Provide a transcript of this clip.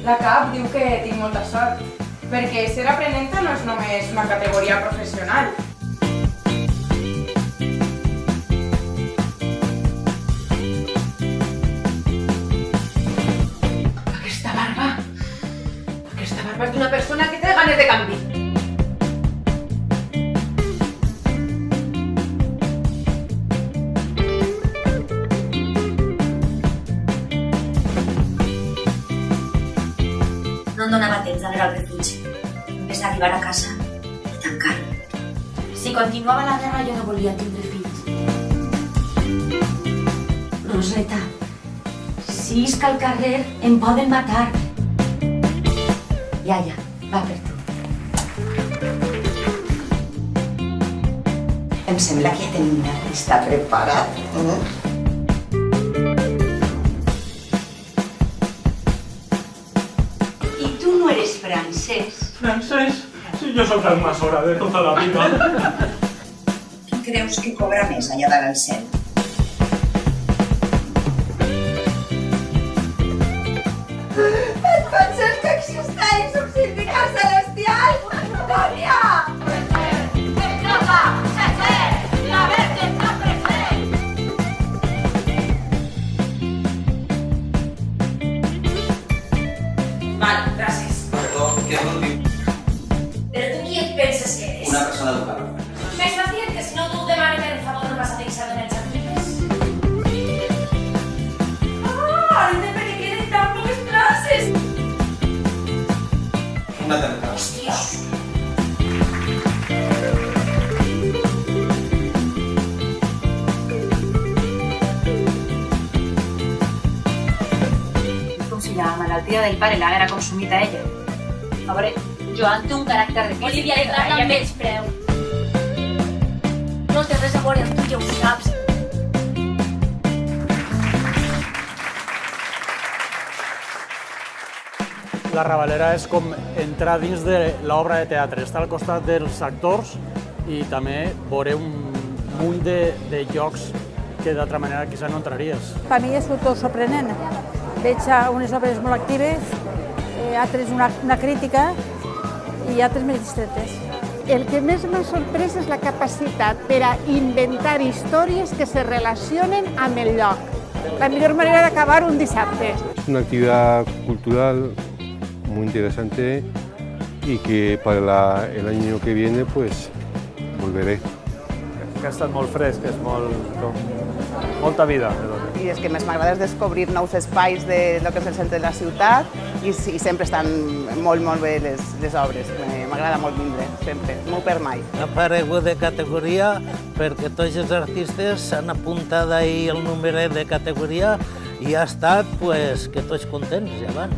La CAP diu que tinc molta sort, perquè ser aprenenta no és només una categoria professional. Aquesta barba és d'una persona que té ganes de canvi. No em donava temps d'anar al refugi. Només arribar a casa i tancar-me. Si continuava la guerra jo no volia tindre fills. Roseta, si isc al carrer em poden matar. Iaia, va per tu. Em sembla que ja tenim una llista preparat. I tu no eres francès? Francès? Si jo sóc el Masora de tota la vida. Qui creus que cobra més allà dalt al cel? Et penses que existeix un sindicat celestial? Dònia! Vale, gràcies. Perdó, què vol dir? Però tu qui et penses que eres? Una persona educada. M'estàs dient que si no t'ho demano per favor no vas a deixar de els articles? Ah, ara per què queden tan poques classes? Una tercera. Hòstia! Com si la malaltia del pare l'haguera consumit a ella. A veure, Joan té un caràcter de... Olivia, et tracta amb menyspreu. No té res a veure amb tu, ja ho saps. La Ravalera és com entrar dins de l'obra de teatre, estar al costat dels actors i també veure un munt de llocs que d'altra manera quizá no entraries. Per mi és tot sorprenent. Veig unes obres molt actives, altres una crítica i altres més distretes. El que més m'ha sorprès és la capacitat per a inventar històries que se relacionen amb el lloc. La millor manera d'acabar un dissabte. Es una actividad cultural muy interesante y que para el año que viene pues volveré. Que ha estat molt fresc, és molta vida. I és que més m'agrada és descobrir nous espais de lo que és el centre de la ciutat i sempre estan molt bé les obres. M'agrada molt vindre, sempre, m'ho per mai. Ha aparegut de categoria perquè tots els artistes s'han apuntat ahir el número de categoria i ha estat que tots contents ja van.